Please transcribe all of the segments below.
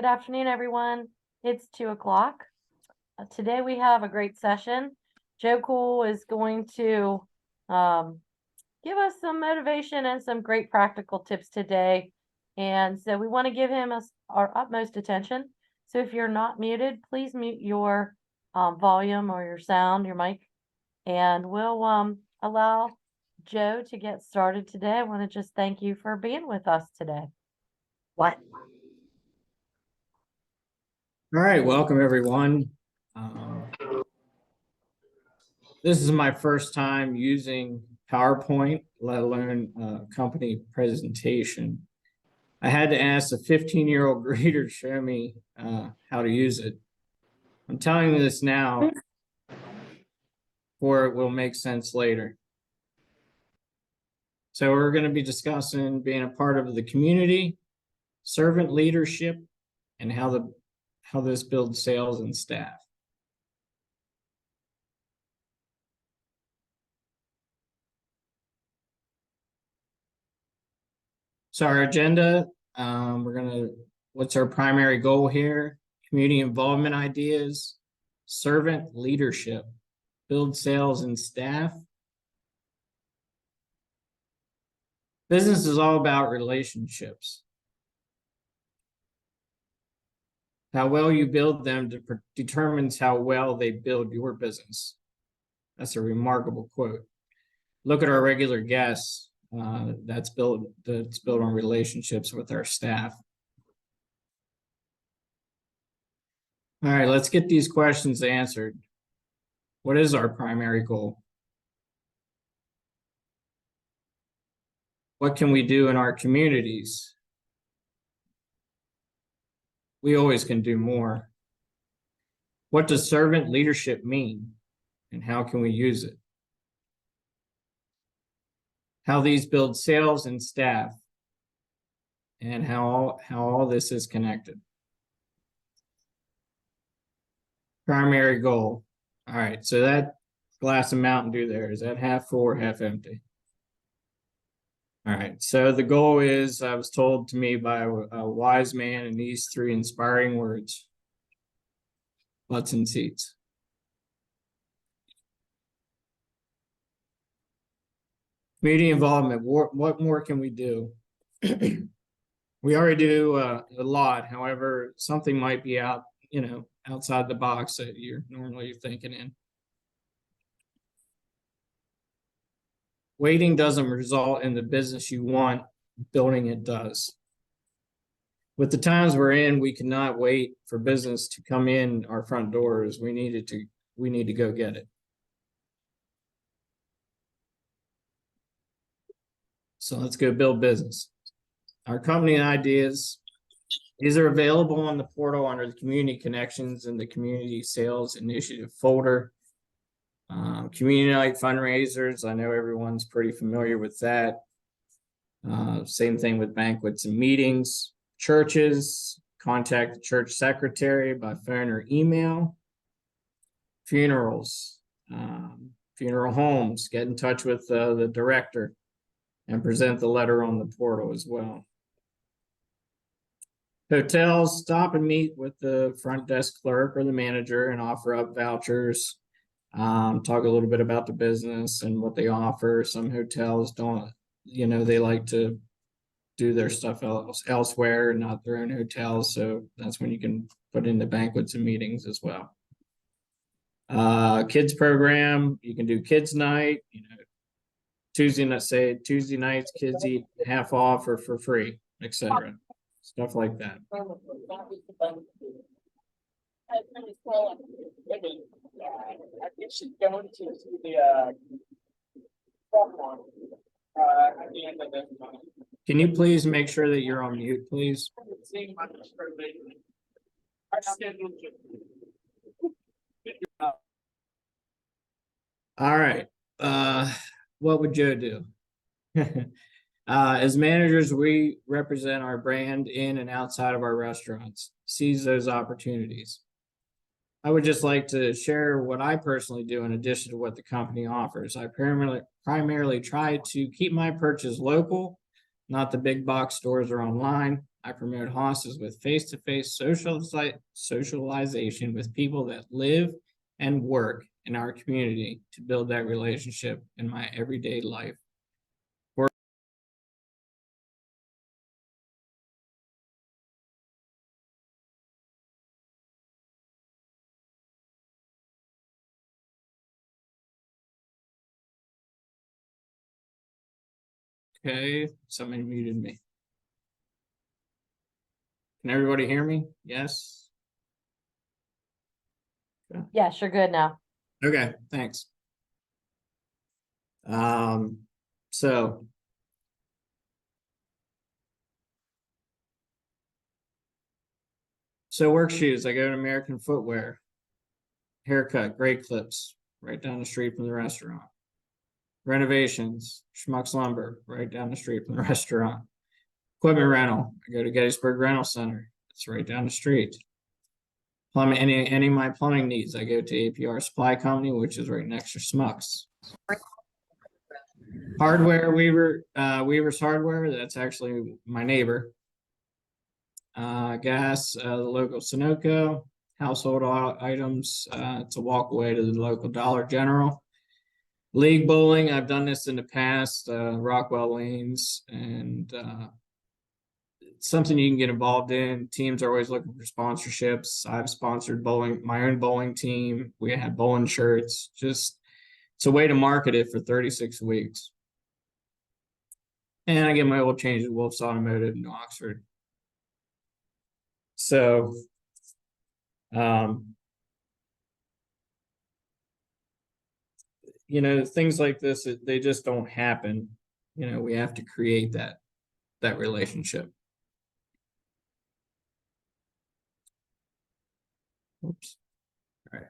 Good afternoon, everyone. It's 2 o'clock. Today we have a great session. Joe Cool is going to give us some motivation and some great practical tips today. And so we want to give him our utmost attention. So if you're not muted, please mute your volume or your sound, your mic, and we'll allow Joe to get started today. I want to just thank you for being with us today. What? All right, welcome everyone. This is my first time using PowerPoint, let alone company presentation. I had to ask a 15-year-old greeter to show me how to use it. I'm telling you this now, or it will make sense later. So we're going to be discussing being a part of the community, servant leadership, and how this builds sales and staff. So our agenda, what's our primary goal here? Community involvement ideas, servant leadership, build sales and staff. Business is all about relationships. How well you build them determines how well they build your business. That's a remarkable quote. Look at our regular guests. That's built on relationships with our staff. All right, let's get these questions answered. What is our primary goal? What can we do in our communities? We always can do more. What does servant leadership mean, and how can we use it? How these build sales and staff, and how all this is connected. Primary goal. All right, so that glass of Mountain Dew there, is that half full or half empty? All right, so the goal is, I was told to me by a wise man in these 3 inspiring words: butts and seats. Community involvement, what more can we do? We already do a lot. However, something might be outside the box that you're normally thinking in. Waiting doesn't result in the business you want, building it does. With the times we're in, we cannot wait for business to come in our front doors. We need to go get it. So let's go build business. Our company ideas, these are available on the portal under the community connections and the community sales initiative folder. Community night fundraisers, I know everyone's pretty familiar with that. Same thing with banquets and meetings. Churches, contact the church secretary by phone or email. Funerals, funeral homes, get in touch with the director and present the letter on the portal as well. Hotels, stop and meet with the front desk clerk or the manager and offer up vouchers. Talk a little bit about the business and what they offer. Some hotels don't, they like to do their stuff elsewhere, not their own hotels. So that's when you can put in the banquets and meetings as well. Kids program, you can do kids night, Tuesday nights, kids eat half off or for free, etc. Stuff like that. Can you please make sure that you're on mute, please? All right. What would Joe do? As managers, we represent our brand in and outside of our restaurants. Seize those opportunities. I would just like to share what I personally do in addition to what the company offers. I primarily try to keep my purchase local not the big box stores or online. I promote hosses with face-to-face socialization with people that live and work in our community to build that relationship in my everyday life. Okay, somebody muted me. Can everybody hear me? Yes? Yes, you're good now. Okay, thanks. So work shoes, I go to American Footwear. Haircut, great clips, right down the street from the restaurant. Renovations, Schmuck's Lumber, right down the street from the restaurant. Equipment rental, I go to Gettysburg Rental Center. It's right down the street. Plumbing, any of my plumbing needs, I go to APR Supply Company, which is right next to Schmuck's. Hardware, Weaver's Hardware, that's actually my neighbor. Gas, the local Sunoco. Household items, it's a walk away to the local Dollar General. League bowling, I've done this in the past, Rockwell Lanes, and it's something you can get involved in. Teams are always looking for sponsorships. I've sponsored bowling, my own bowling team. We had bowling shirts. Just it's a way to market it for 36 weeks. And I get my oil change at Wolf's Automotive in Oxford. So, you know, things like this, they just don't happen. You know, we have to create that relationship. Oops. All right.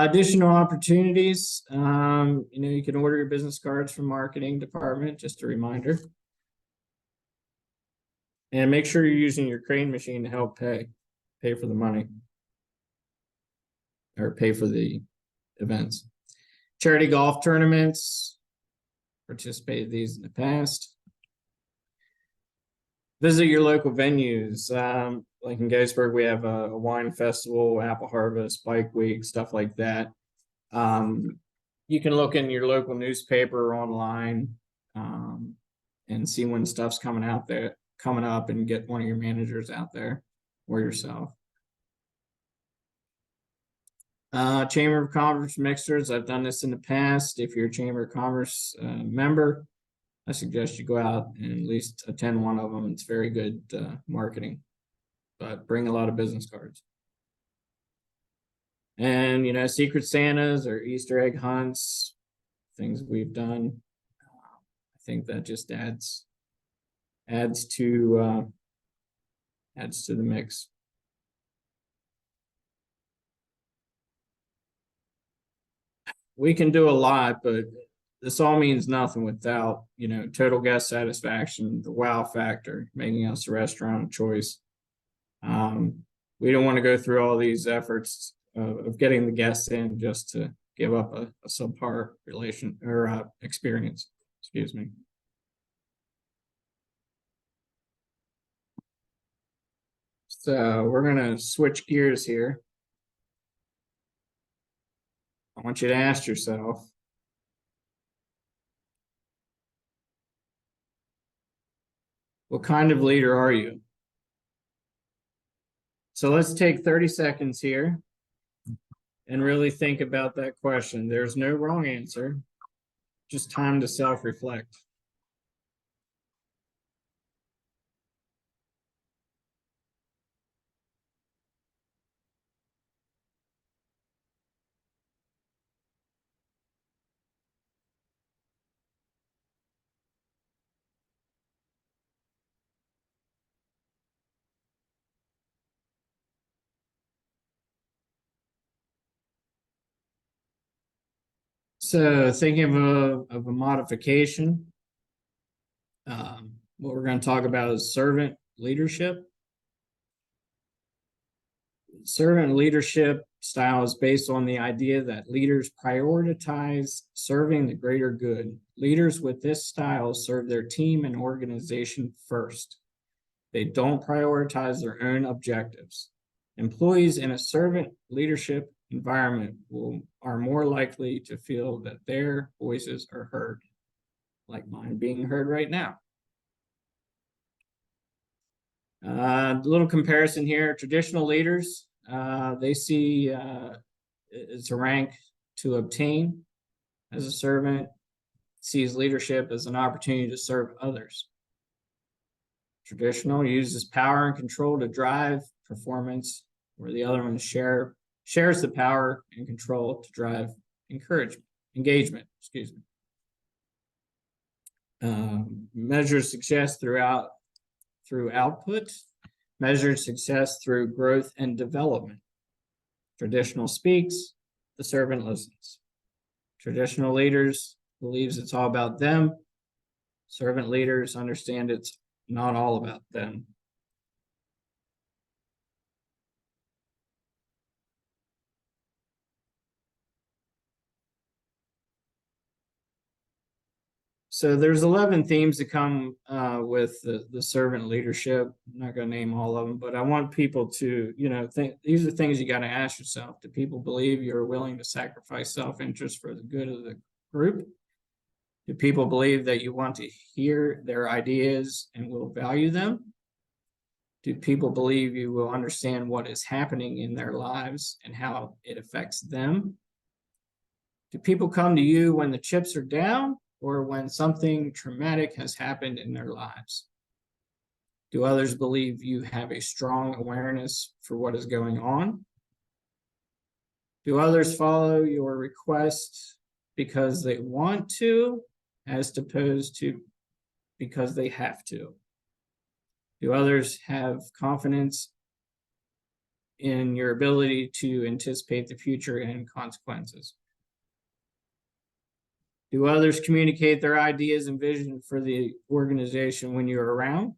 Additional opportunities. You know, you can order your business cards from marketing department, just a reminder. And make sure you're using your crane machine to help pay for the money or pay for the events. Charity golf tournaments, participated these in the past. Visit your local venues. Like in Gettysburg, we have a wine festival, apple harvest, bike week, stuff like that. You can look in your local newspaper or online and see when stuff's coming up and get one of your managers out there or yourself. Chamber of Commerce mixers. I've done this in the past. If you're a Chamber of Commerce member, I suggest you go out and at least attend one of them. It's very good marketing, but bring a lot of business cards. And, you know, Secret Santas or Easter egg hunts, things we've done. I think that just adds to the mix. We can do a lot, but this all means nothing without, you know, total guest satisfaction, the wow factor, making us a restaurant of choice. We don't want to go through all these efforts of getting the guests in just to give up a subpar relation or experience. Excuse me. So we're gonna switch gears here. I want you to ask yourself, what kind of leader are you? So let's take 30 seconds here and really think about that question. There's no wrong answer, just time to self-reflect. So thinking of a modification, what we're going to talk about is servant leadership. Servant leadership style is based on the idea that leaders prioritize serving the greater good. Leaders with this style serve their team and organization first. They don't prioritize their own objectives. Employees in a servant leadership environment are more likely to feel that their voices are heard, like mine being heard right now. A little comparison here. Traditional leaders, they see it's a rank to obtain as a servant, sees leadership as an opportunity to serve others. Traditional uses power and control to drive performance, where the other one shares the power and control to drive engagement. Measures success through output, measures success through growth and development. Traditional speaks, the servant listens. Traditional leaders believes it's all about them. Servant leaders understand it's not all about them. So there's 11 themes that come with the servant leadership. I'm not going to name all of them, but I want people to, think these are things you got to ask yourself. Do people believe you're willing to sacrifice self-interest for the good of the group? Do people believe that you want to hear their ideas and will value them? Do people believe you will understand what is happening in their lives and how it affects them? Do people come to you when the chips are down or when something traumatic has happened in their lives? Do others believe you have a strong awareness for what is going on? Do others follow your request because they want to, as opposed to because they have to? Do others have confidence in your ability to anticipate the future and consequences? Do others communicate their ideas and vision for the organization when you're around?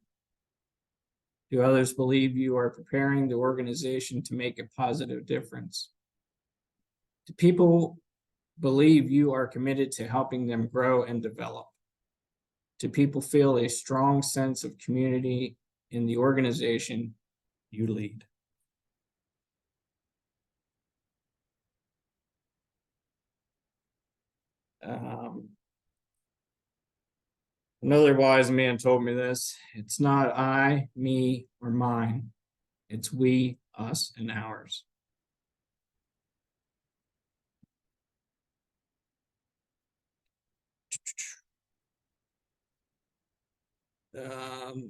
Do others believe you are preparing the organization to make a positive difference? Do people believe you are committed to helping them grow and develop? Do people feel a strong sense of community in the organization you lead? Another wise man told me this: it's not I, me, or mine. It's we, us, and ours.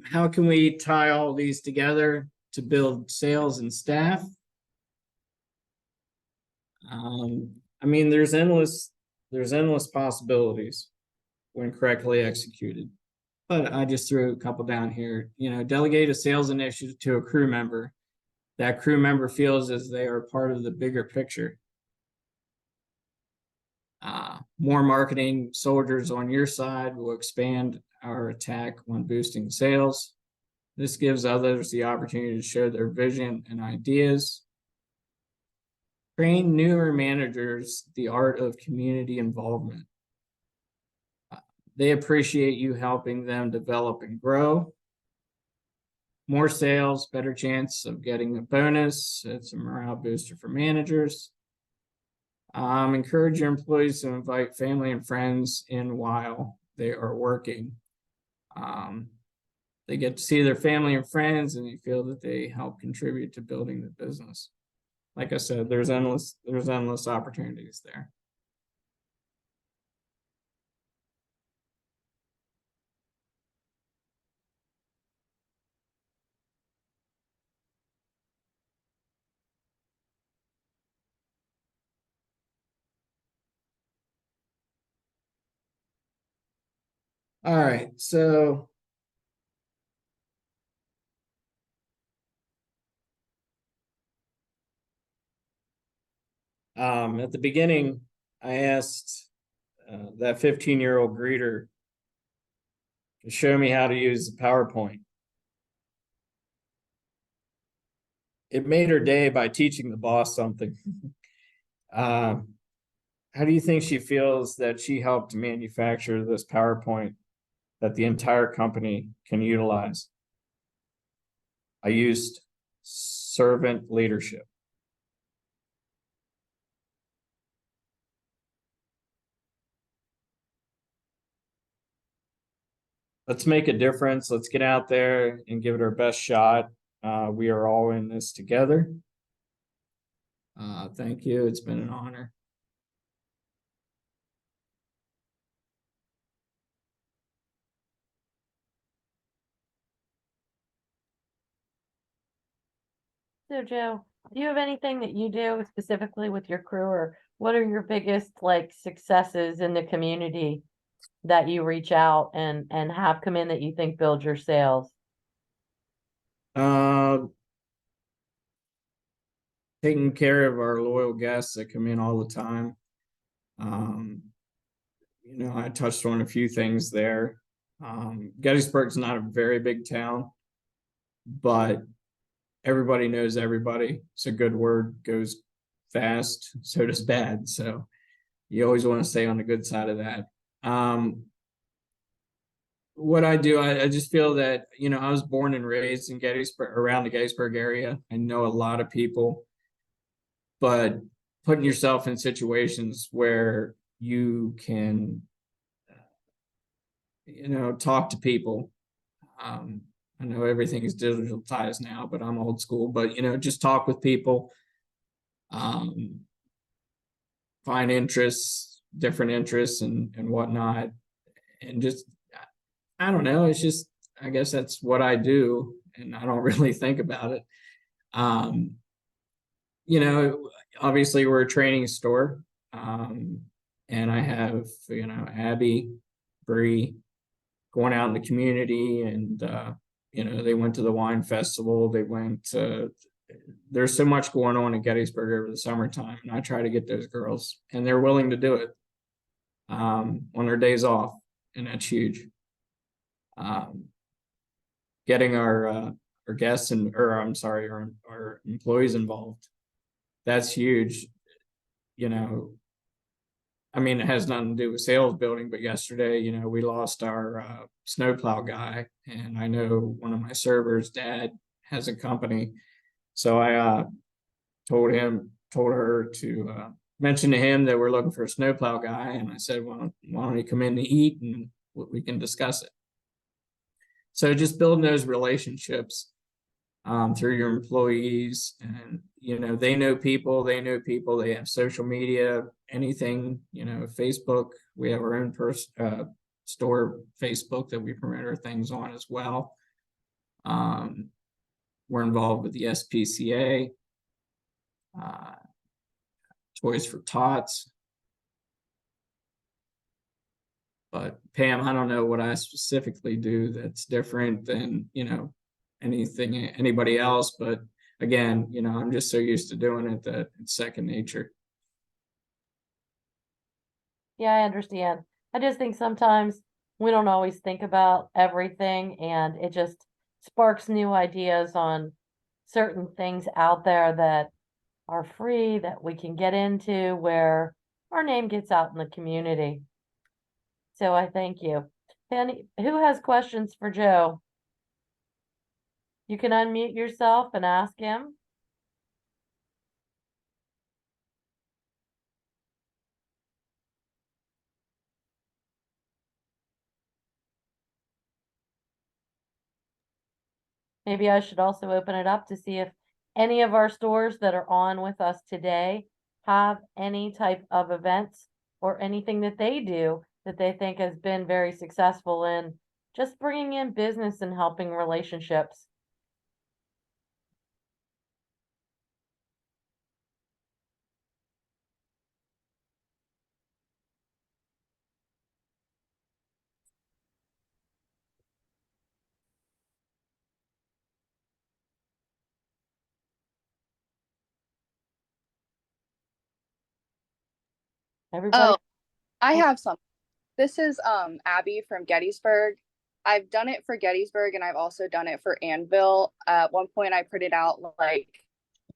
How can we tie all these together to build sales and staff? There's endless possibilities when correctly executed. But I just threw a couple down here. Delegate a sales initiative to a crew member. That crew member feels as they are part of the bigger picture. More marketing soldiers on your side will expand our attack on boosting sales. This gives others the opportunity to share their vision and ideas. Train newer managers the art of community involvement. They appreciate you helping them develop and grow. More sales, better chance of getting a bonus. It's a morale booster for managers. Encourage your employees to invite family and friends in while they are working. They get to see their family and friends, and they feel that they help contribute to building the business. Like I said, there's endless opportunities there. All right, so at the beginning, I asked that 15-year-old greeter to show me how to use the PowerPoint. it made her day by teaching the boss something. How do you think she feels that she helped manufacture this PowerPoint that the entire company can utilize? I used servant leadership. Let's make a difference. Let's get out there and give it our best shot. We are all in this together. Thank you. It's been an honor. So Joe, do you have anything that you do specifically with your crew, or what are your biggest like successes in the community that you reach out and have come in that you think build your sales? Taking care of our loyal guests that come in all the time. I touched on a few things there. Gettysburg's not a very big town, but everybody knows everybody. So good word goes fast, so does bad. So you always want to stay on the good side of that. What I do, I just feel that, I was born and raised in Gettysburg, around the Gettysburg area. I know a lot of people, but putting yourself in situations where you can, talk to people. I know everything is digitalized now, but I'm old school, but, just talk with people, find interests, different interests and whatnot. And just, I don't know, it's just, I guess that's what I do. And I don't really think about it. Um, obviously we're a training store. And I have, Abby, Bree going out in the community and, they went to the wine festival. They went to, there's so much going on in Gettysburg over the summertime. And I try to get those girls and they're willing to do it, on their days off. And that's huge. Getting our guests our employees involved. That's huge. It has nothing to do with sales building, but yesterday, we lost our snowplow guy, and I know one of my servers' dad has a company, so I told her to mention to him that we're looking for a snowplow guy, and I said, well, why don't you come in to eat and we can discuss it. So just building those relationships through your employees, and they know people, they have social media, anything, Facebook. We have our own store Facebook that we promote our things on as well. We're involved with the SPCA, Toys for Tots. But Pam, I don't know what I specifically do that's different than, anybody else. But again, I'm just so used to doing it that it's second nature. Yeah, I understand. I just think sometimes we don't always think about everything, and it just sparks new ideas on certain things out there that are free that we can get into where our name gets out in the community. So I thank you. Penny, who has questions for Joe? You can unmute yourself and ask him. Maybe I should also open it up to see if any of our stores that are on with us today have any type of events or anything that they do that they think has been very successful in just bringing in business and helping relationships. Everybody, Oh, I have some. This is Abby from Gettysburg. I've done it for Gettysburg and I've also done it for Anvil. At one point I printed out like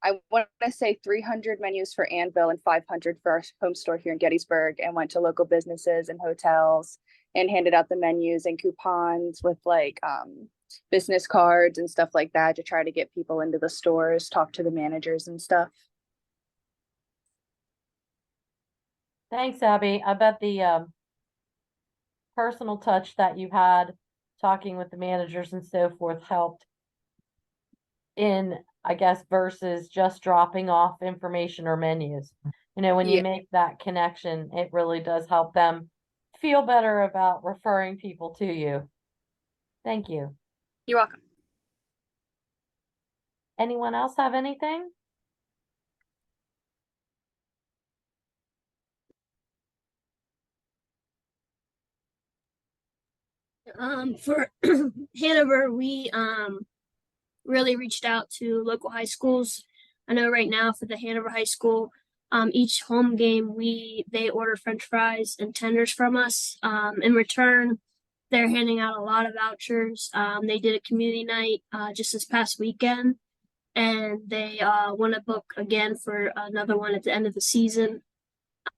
I want to say 300 menus for Anvil and 500 for our home store here in Gettysburg, and went to local businesses and hotels and handed out the menus and coupons with like business cards and stuff like that to try to get people into the stores, talk to the managers and stuff. Thanks, Abby. I bet the personal touch that you had talking with the managers and so forth helped in, I guess, versus just dropping off information or menus. You know, when you Yeah, make that connection, it really does help them feel better about referring people to you. Thank you. you're welcome. Anyone else have anything? For Hanover, we really reached out to local high schools. I know right now for the Hanover High School, each home game they order French fries and tenders from us. In return, they're handing out a lot of vouchers. They did a community night just this past weekend, and they want to book again for another one at the end of the season, as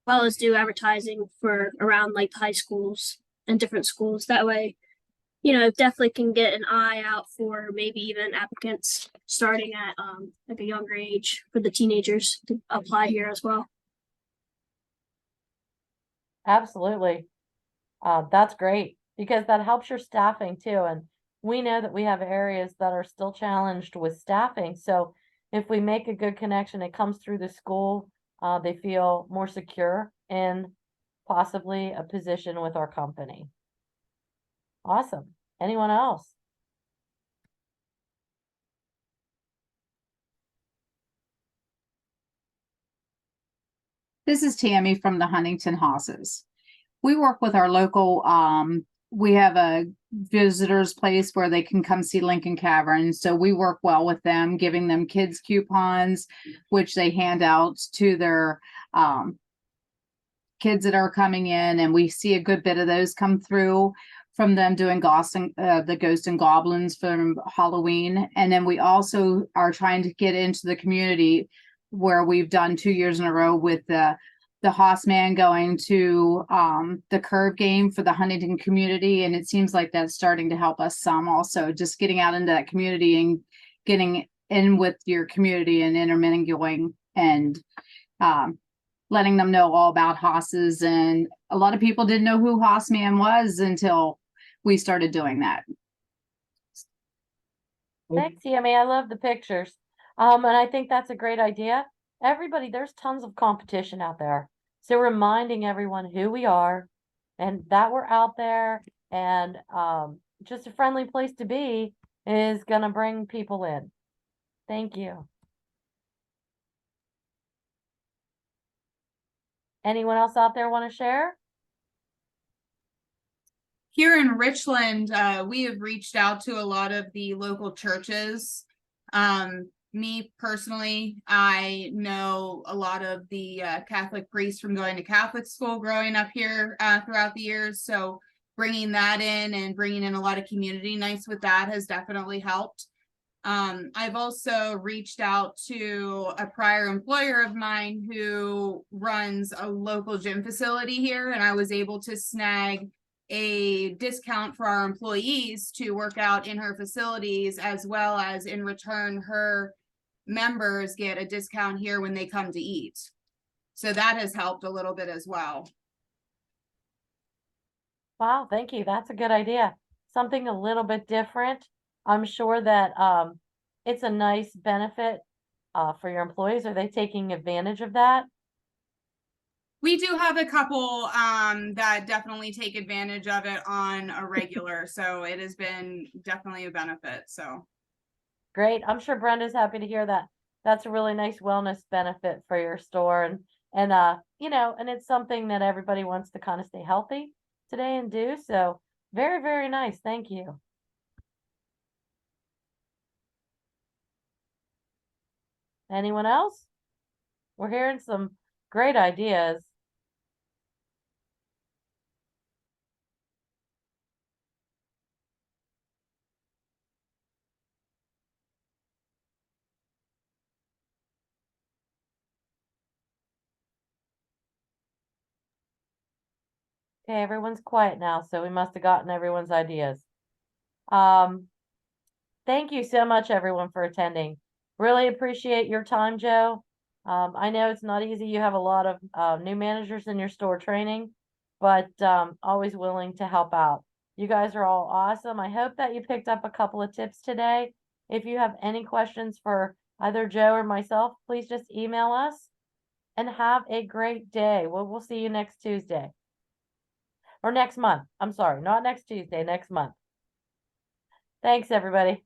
well as do advertising for around like high schools and different schools. That way, definitely can get an eye out for maybe even applicants starting at like a younger age for the teenagers to apply here as well. Absolutely. That's great because that helps your staffing too. And we know that we have areas that are still challenged with staffing. So if we make a good connection, it comes through the school, they feel more secure in possibly a position with our company. Awesome. Anyone else? This is Tammy from the Huntington Hosses. We work with our local, we have a visitor's place where they can come see Lincoln Cavern. So we work well with them, giving them kids coupons, which they hand out to their kids that are coming in. And we see a good bit of those come through from them doing the Ghost and Goblins from Halloween. And then we also are trying to get into the community where we've done 2 years in a row with the Hoss Man going to the curve game for the Huntington community. And it seems like that's starting to help us some also, just getting out into that community and getting in with your community and intermingling and letting them know all about Hosses. And a lot of people didn't know who Hoss Man was until we started doing that. Thanks, Tammy. I love the pictures. And I think that's a great idea. Everybody, there's tons of competition out there. So reminding everyone who we are and that we're out there and just a friendly place to be is going to bring people in. Thank you. Anyone else out there want to share? Here in Richland, we have reached out to a lot of the local churches. Me personally, I know a lot of the Catholic priests from going to Catholic school growing up here throughout the years. So bringing that in and bringing in a lot of community nights with that has definitely helped. I've also reached out to a prior employer of mine who runs a local gym facility here, and I was able to snag a discount for our employees to work out in her facilities, as well as in return her members get a discount here when they come to eat. So that has helped a little bit as well. Wow, thank you. That's a good idea. Something a little bit different. I'm sure that it's a nice benefit for your employees. Are they taking advantage of that? We do have a couple that definitely take advantage of it on a regular, so it has been definitely a benefit. So Great. I'm sure Brenda's happy to hear that. That's a really nice wellness benefit for your store and and it's something that everybody wants to kind of stay healthy today and do. So very, very nice. Thank you. Anyone else? We're hearing some great ideas. Okay, everyone's quiet now, so we must have gotten everyone's ideas. Thank you so much, everyone, for attending. Really appreciate your time, Joe. I know it's not easy. You have a lot of new managers in your store training, but always willing to help out. You guys are all awesome. I hope that you picked up a couple of tips today. If you have any questions for either Joe or myself, please just email us and have a great day. We'll see you next Tuesday or next month. I'm sorry, not next Tuesday, next month. Thanks, everybody.